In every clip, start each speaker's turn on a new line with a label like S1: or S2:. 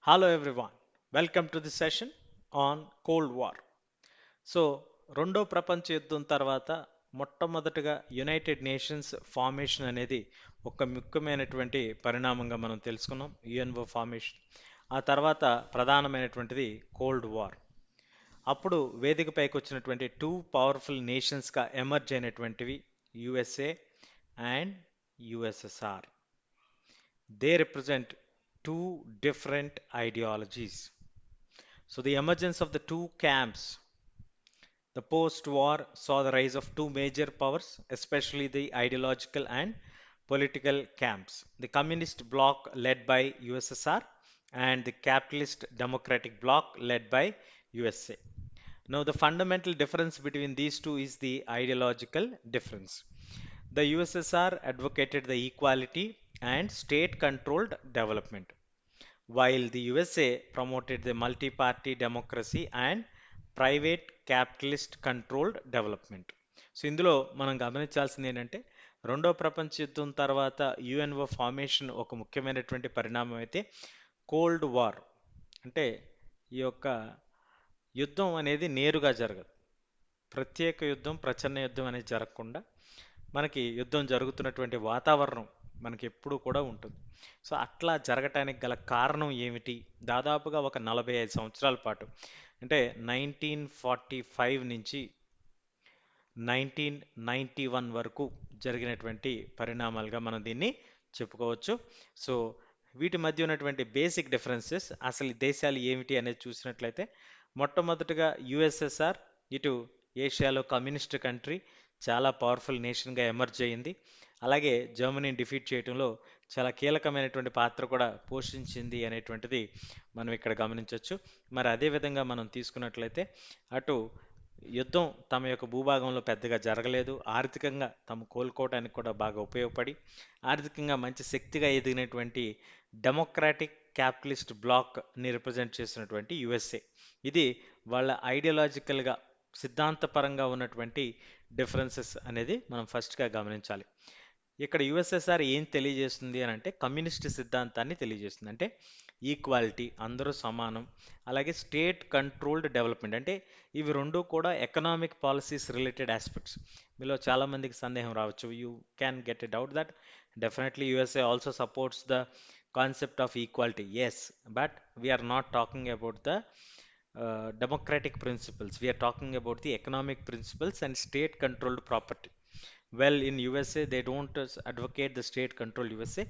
S1: Hello everyone. Welcome to the session on Cold War. So రెండో ప్రపంచ యుద్ధం తర్వాత మొట్టమొదటగా యునైటెడ్ నేషన్స్ ఫార్మేషన్ అనేది ఒక ముఖ్యమైనటువంటి పరిణామంగా మనం తెలుసుకున్నాం. UNO formation. ఆ తర్వాత ప్రధానమైనటువంటిది కోల్డ్ వార్. అప్పుడు వేదికపైకి వచ్చినటువంటి టూ పవర్ఫుల్ నేషన్స్గా ఎమర్జ్ అయినటువంటివి USA and USSR. They represent two different ideologies. So, the emergence of the two camps, the post war saw the rise of two major powers, especially the ideological and political camps. The communist bloc led by USSR and the capitalist democratic bloc led by USA. Now, the fundamental difference between these two is the ideological difference. The USSR advocated the equality and state controlled development, while the USA promoted the multi party democracy and private capitalist controlled development. So ఇందులో మనం గమనించాల్సింది ఏంటంటే రెండో ప్రపంచ యుద్ధం తర్వాత UNO formation ఒక ముఖ్యమైనటువంటి పరిణామం అయితే కోల్డ్ వార్ అంటే ఈ యొక్క యుద్ధం అనేది నేరుగా జరగదు. ప్రత్యేక యుద్ధం, ప్రచన్న యుద్ధం అనేది జరగకుండా మనకి యుద్ధం జరుగుతున్నటువంటి వాతావరణం మనకి ఎప్పుడూ కూడా ఉంటుంది. సో అట్లా జరగటానికి గల కారణం ఏమిటి? దాదాపుగా ఒక 45 సంవత్సరాల పాటు అంటే 1945 నుంచి 1991 వరకు జరిగినటువంటి పరిణామాలుగా మనం దీన్ని చెప్పుకోవచ్చు. సో వీటి మధ్య ఉన్నటువంటి బేసిక్ డిఫరెన్సెస్, అసలు ఈ దేశాలు ఏమిటి అనేది చూసినట్లయితే మొట్టమొదటగా యుఎస్ఎస్ఆర్ ఇటు ఏషియాలో కమ్యూనిస్ట్ కంట్రీ, చాలా పవర్ఫుల్ నేషన్గా ఎమర్జ్ అయ్యింది. అలాగే జర్మనీని డిఫీట్ చేయడంలో చాలా కీలకమైనటువంటి పాత్ర కూడా పోషించింది అనేటువంటిది మనం ఇక్కడ గమనించవచ్చు. మరి అదేవిధంగా మనం తీసుకున్నట్లయితే అటు యుద్ధం తమ యొక్క భూభాగంలో పెద్దగా జరగలేదు. ఆర్థికంగా తాము కోలుకోవడానికి కూడా బాగా ఉపయోగపడి ఆర్థికంగా మంచి శక్తిగా ఎదిగినటువంటి డెమోక్రాటిక్ క్యాపిటలిస్ట్ బ్లాక్ని రిప్రజెంట్ చేసినటువంటి యుఎస్ఏ. ఇది వాళ్ళ ఐడియాలజికల్గా సిద్ధాంతపరంగా ఉన్నటువంటి డిఫరెన్సెస్ అనేది మనం ఫస్ట్గా గమనించాలి. ఇక్కడ యుఎస్ఎస్ఆర్ ఏం తెలియజేస్తుంది అని అంటే కమ్యూనిస్ట్ సిద్ధాంతాన్ని తెలియజేస్తుంది. అంటే ఈక్వాలిటీ, అందరూ సమానం, అలాగే స్టేట్ కంట్రోల్డ్ డెవలప్మెంట్. అంటే ఇవి రెండు కూడా ఎకనామిక్ పాలసీస్ రిలేటెడ్ ఆస్పెక్ట్స్. మీలో చాలామందికి సందేహం రావచ్చు, you can get a doubt that definitely USA also supports the concept of equality. Yes, but we're not talking about the democratic principles. We are talking about the economic principles and state controlled property. Well, in USA, they don't advocate the state controlled USA.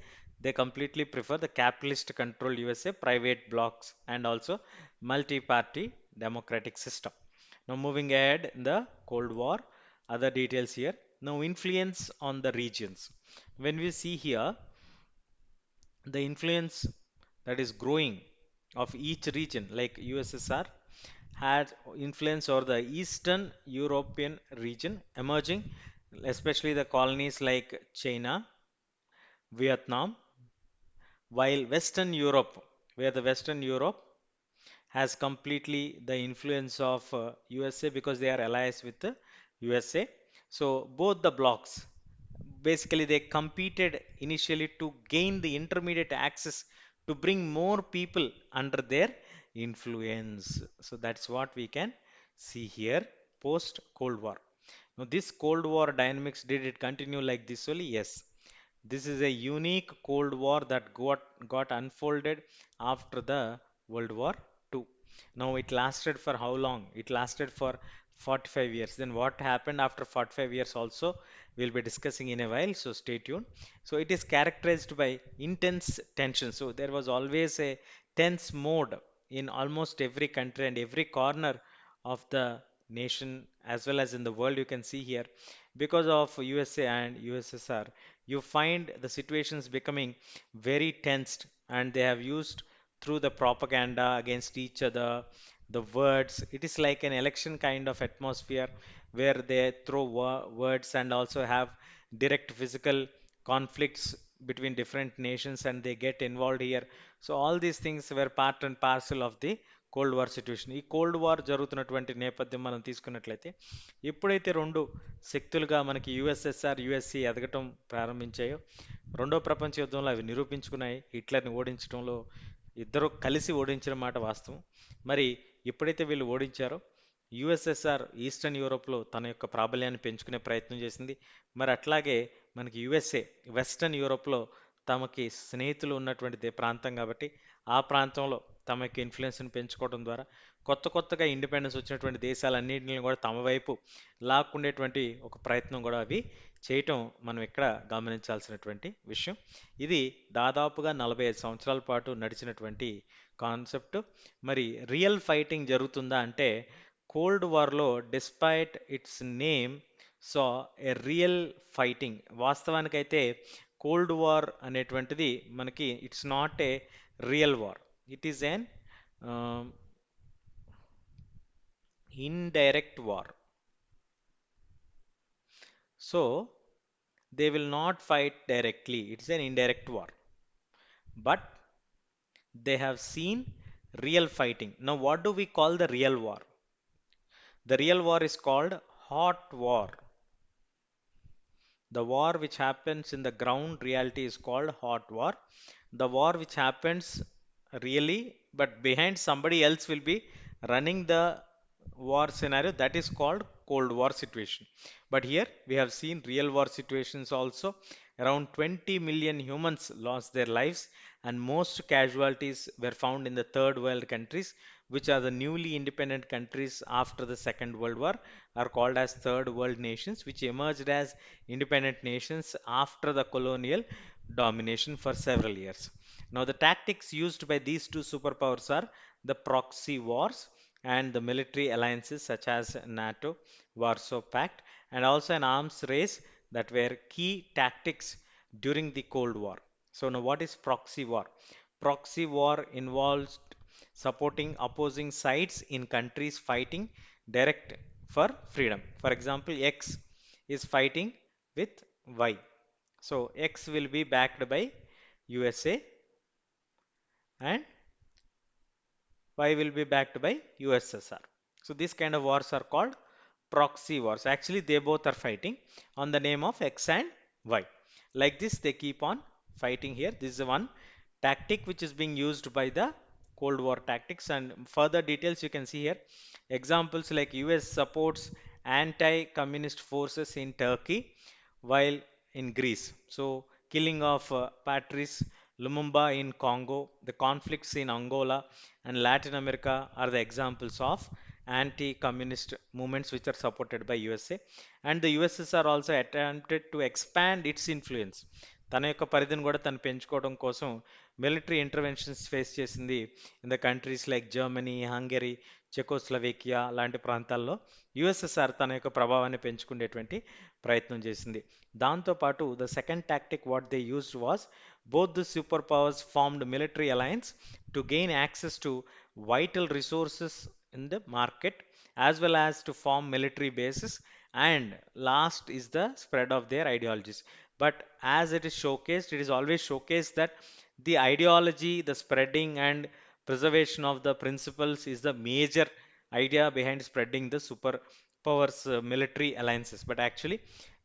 S1: They completely prefer the capitalist controlled USA, private blocks, and also multi party democratic system. Now, moving ahead in the Cold War, other details here. Now, influence on the regions. When we see here, the influence that is growing of each region, like USSR, had influence over the Eastern European region, emerging, especially the colonies like China, Vietnam, while Western Europe, where the Western Europe has completely the influence of USA because they are allies with the USA. So both the blocks basically they competed initially to gain the intermediate access to bring more people under their influence. So that's what we can see here post Cold War. Now this Cold War dynamics, did it continue like this only? Yes. This is a unique Cold War that got unfolded after the World War II. Now it lasted for how long? It lasted for 45 years. Then what happened after 45 years also we'll be discussing in a while, so stay tuned. So it is characterized by intense tension. So there was always a tense mode in almost every country and every corner of the nation as well as in the world. You can see here because of USA and USSR, you find the situations becoming very tensed, and they have used through the propaganda against each other, the words. It is like an election kind of atmosphere where they throw words and also have direct physical conflicts between different nations and they get involved here. So all these things were part and parcel of the cold war situation. ఈ cold war జరుగుతున్నటువంటి నేపథ్యం మనం తీసుకున్నట్లయితే ఎప్పుడైతే రెండు శక్తులుగా మనకి USSR, USC ఎదగటం ప్రారంభించాయో రెండో ప్రపంచ యుద్ధంలో అవి నిరూపించుకున్నాయి. హిట్లర్ని ఓడించడంలో ఇద్దరు కలిసి ఓడించిన మాట వాస్తవం. మరి ఎప్పుడైతే వీళ్ళు ఓడించారో యుఎస్ఎస్ఆర్ ఈస్టర్న్ యూరోప్లో తన యొక్క ప్రాబల్యాన్ని పెంచుకునే ప్రయత్నం చేసింది. మరి అట్లాగే మనకి యుఎస్ఏ వెస్టర్న్ యూరోప్లో తమకి స్నేహితులు ఉన్నటువంటి ప్రాంతం కాబట్టి ఆ ప్రాంతంలో తమ యొక్క ఇన్ఫ్లుయెన్స్ని పెంచుకోవడం ద్వారా కొత్త కొత్తగా ఇండిపెండెన్స్ వచ్చినటువంటి దేశాలన్నింటిని కూడా తమ వైపు లాక్కుండేటువంటి ఒక ప్రయత్నం కూడా అవి చేయటం మనం ఇక్కడ గమనించాల్సినటువంటి విషయం. ఇది దాదాపుగా 45 సంవత్సరాల పాటు నడిచినటువంటి కాన్సెప్ట్. మరి రియల్ ఫైటింగ్ జరుగుతుందా అంటే కోల్డ్ వార్లో despite its name so a real fighting వాస్తవానికైతే కోల్డ్ వార్ అనేటువంటిది మనకి it's not a real war, it is an indirect war. So they will not fight directly, it's an indirect war, but they have seen real fighting. Now what do we call the real war? The real war is called hot war. The war which happens in the ground reality is called hot war. The war which happens really, but behind somebody else will be running the war scenario, that is called Cold War situation. But here we have seen real war situations also. Around 20 million humans lost their lives, and most casualties were found in the third world countries, which are the newly independent countries after the Second World War, are called as third world nations, which emerged as independent nations after the colonial domination for several years. Now, the tactics used by these two superpowers are the proxy wars and the military alliances such as NATO, Warsaw Pact, and also an arms race that were key tactics during the Cold War. So, now what is proxy war? Proxy war involves supporting opposing sides in countries fighting direct for freedom. For example, X is fighting with Y. So X will be backed by USA and Y will be backed by USSR. So these kind of wars are called proxy wars. Actually, they both are fighting on the name of X and Y. Like this, they keep on fighting here. This is one tactic which is being used by the Cold War tactics, and further details you can see here. Examples like US supports anti-communist forces in Turkey while in Greece. So killing of Patrice Lumumba in Congo, the conflicts in Angola and Latin America are the examples of anti-communist movements which are supported by USA. And the USSR also attempted to expand its influence. తన యొక్క పరిధిని కూడా తను పెంచుకోవడం కోసం military interventions face చేసింది in the countries like Germany, Hungary, Czechoslovakia లాంటి ప్రాంతాల్లో యుఎస్ఎస్ఆర్ తన యొక్క ప్రభావాన్ని పెంచుకునేటువంటి ప్రయత్నం చేసింది. దాంతోపాటు the second tactic what they used was both the superpowers formed military alliance to gain access to vital resources in the market as well as to form military bases, and last is the spread of their ideologies. But as it is showcased, it is always showcased that the ideology, the spreading and preservation of the principles is the major idea behind spreading the superpowers military alliances. But actually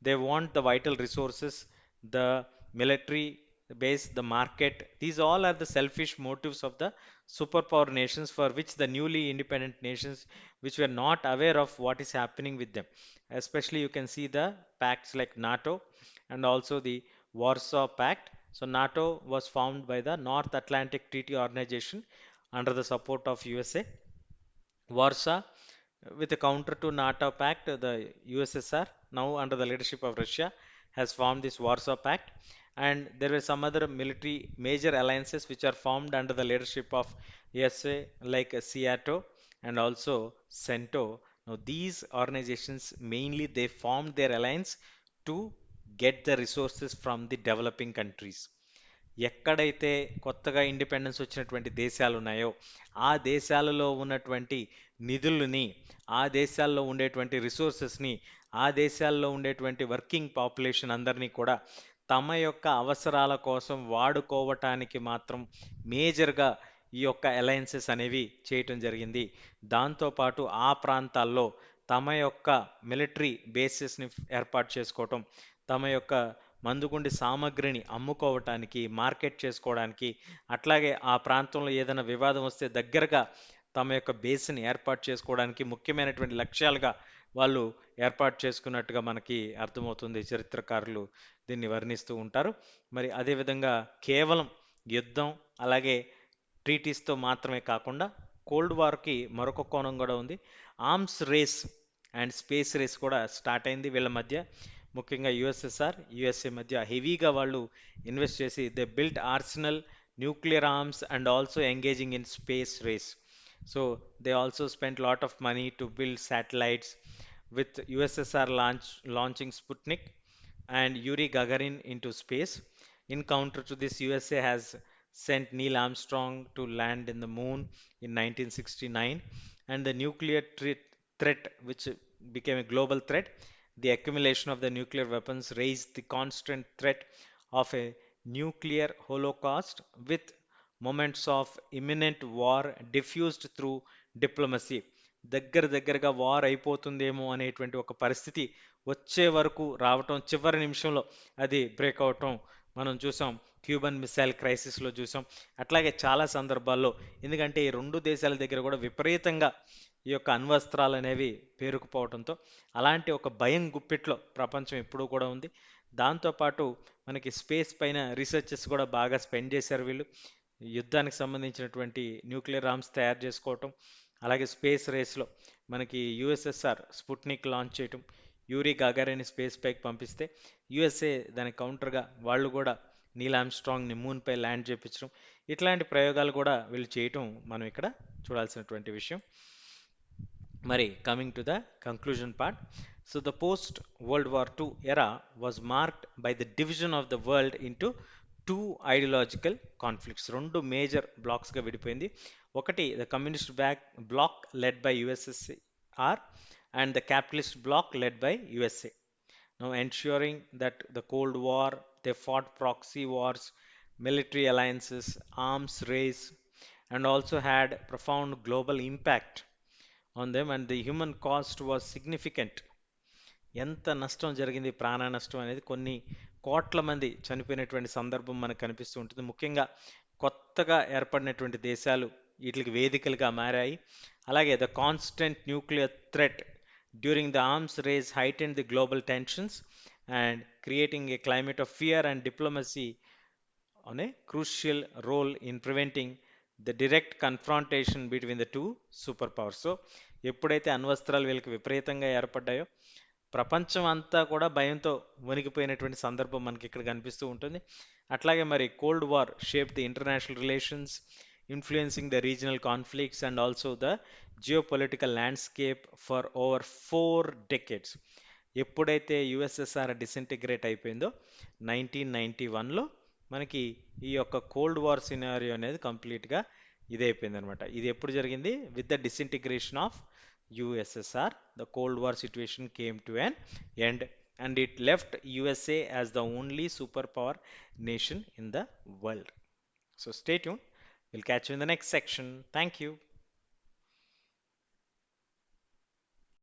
S1: they want the vital resources, the military base, the market. These all are the selfish motives of the superpower nations, for which the newly independent nations which were not aware of what is happening with them. Especially you can see the pacts like NATO and also the Warsaw Pact. So NATO was formed by the North Atlantic Treaty Organization under the support of USA. Warsaw, with a counter to NATO Pact, the USSR, now under the leadership of Russia, has formed this Warsaw Pact. And there were some other military major alliances which are formed under the leadership of USA, like SEATO and also CENTO. Now, these organizations mainly they formed their alliance to get the resources from the developing countries. ఎక్కడైతే కొత్తగా independence వచ్చినటువంటి దేశాలు ఉన్నాయో ఆ దేశాలలో ఉన్నటువంటి నిధులని, ఆ దేశాల్లో ఉండేటువంటి రిసోర్సెస్ని, ఆ దేశాల్లో ఉండేటువంటి వర్కింగ్ పాపులేషన్ అందరినీ కూడా తమ యొక్క అవసరాల కోసం వాడుకోవటానికి మాత్రం మేజర్గా ఈ యొక్క అలయన్సెస్ అనేవి చేయటం జరిగింది. దాంతోపాటు ఆ ప్రాంతాల్లో తమ యొక్క మిలిటరీ బేసెస్ని ఏర్పాటు చేసుకోవటం, తమ యొక్క మందుగుండి సామగ్రిని అమ్ముకోవటానికి, మార్కెట్ చేసుకోవడానికి, అట్లాగే ఆ ప్రాంతంలో ఏదైనా వివాదం వస్తే దగ్గరగా తమ యొక్క బేస్ని ఏర్పాటు చేసుకోవడానికి ముఖ్యమైనటువంటి లక్ష్యాలుగా వాళ్ళు ఏర్పాటు చేసుకున్నట్టుగా మనకి అర్థమవుతుంది. చరిత్రకారులు దీన్ని వర్ణిస్తూ ఉంటారు. మరి అదేవిధంగా కేవలం యుద్ధం అలాగే ట్రీటీస్తో మాత్రమే కాకుండా కోల్డ్ వార్కి మరొక కోణం కూడా ఉంది. Arms race and space race కూడా స్టార్ట్ అయింది వీళ్ళ మధ్య. ముఖ్యంగా యుఎస్ఎస్ఆర్ యుఎస్ఏ మధ్య హెవీగా వాళ్ళు ఇన్వెస్ట్ చేసి they built arsenal nuclear arms and also engaging in space race. So they also spent lot of money to build satellites with USSR launching Sputnik and Yuri Gagarin into space. In counter to this, USA has sent Neil Armstrong to land in the moon in 1969, and the nuclear threat, which became a global threat, the accumulation of the nuclear weapons raised the constant threat of a nuclear holocaust with moments of imminent war diffused through diplomacy. దగ్గరగా war అయిపోతుందేమో అనేటువంటి ఒక పరిస్థితి వచ్చే వరకు రావటం, చివరి నిమిషంలో అది బ్రేక్ అవటం మనం చూసాం. క్యూబన్ మిసైల్ క్రైసిస్లో చూసాం. అట్లాగే చాలా సందర్భాల్లో, ఎందుకంటే ఈ రెండు దేశాల దగ్గర కూడా విపరీతంగా ఈ యొక్క అణ్వస్త్రాలు అనేవి పేరుకుపోవడంతో అలాంటి ఒక భయం గుప్పిట్లో ప్రపంచం ఎప్పుడూ కూడా ఉంది. దాంతోపాటు మనకి స్పేస్ పైన రీసెర్చెస్ కూడా బాగా స్పెండ్ చేశారు వీళ్ళు. యుద్ధానికి సంబంధించినటువంటి న్యూక్లియర్ ఆర్మ్స్ తయారు చేసుకోవటం, అలాగే స్పేస్ రేస్లో మనకి యుఎస్ఎస్ఆర్ స్పుట్నిక్ లాంచ్ చేయటం, యూరీ గగారిని స్పేస్ పైకి పంపిస్తే యుఎస్ఏ దానికి కౌంటర్గా వాళ్ళు కూడా నీల్ ఆర్మ్స్ట్రాంగ్ని మూన్పై ల్యాండ్ చేయించడం, ఇట్లాంటి ప్రయోగాలు కూడా వీళ్ళు చేయటం మనం ఇక్కడ చూడాల్సినటువంటి విషయం. మరి coming to the conclusion part. So the post world war II era was marked by the division of the world into two ideological conflicts. రెండు మేజర్ బ్లాక్స్గా విడిపోయింది. ఒకటి the communist bloc led by USSR and the capitalist bloc led by USA. Now ensuring that the Cold War, they fought proxy wars, military alliances, arms race, and also had profound global impact on them, and the human cost was significant. ఎంత నష్టం జరిగింది, ప్రాణ నష్టం అనేది కొన్ని కోట్ల మంది చనిపోయినటువంటి సందర్భం మనకు కనిపిస్తూ ఉంటుంది. ముఖ్యంగా కొత్తగా ఏర్పడినటువంటి దేశాలు వీటికి వేదికలుగా మారాయి. అలాగే the constant nuclear threat during the arms race heightened the global tensions and creating a climate of fear and diplomacy on a crucial role in preventing the direct confrontation between the two superpowers. So ఎప్పుడైతే అణ్వస్త్రాలు వీళ్ళకి విపరీతంగా ఏర్పడ్డాయో ప్రపంచం అంతా కూడా భయంతో వణికిపోయినటువంటి సందర్భం మనకి ఇక్కడ కనిపిస్తూ ఉంటుంది. అట్లాగే మరి cold war shape the international relations, influencing the regional conflicts and also the geopolitical landscape for over 4 decades. ఎప్పుడైతే యుఎస్ఎస్ఆర్ డిసింటిగ్రేట్ అయిపోయిందో 1991లో మనకి ఈ యొక్క కోల్డ్ వార్ సినారియో అనేది కంప్లీట్గా ఇదైపోయింది అనమాట. ఇది ఎప్పుడు జరిగింది? With the disintegration of USSR, the Cold War situation came to an end and it left USA as the only superpower nation in the world. So stay tuned. We'll catch you in the next section. Thank you.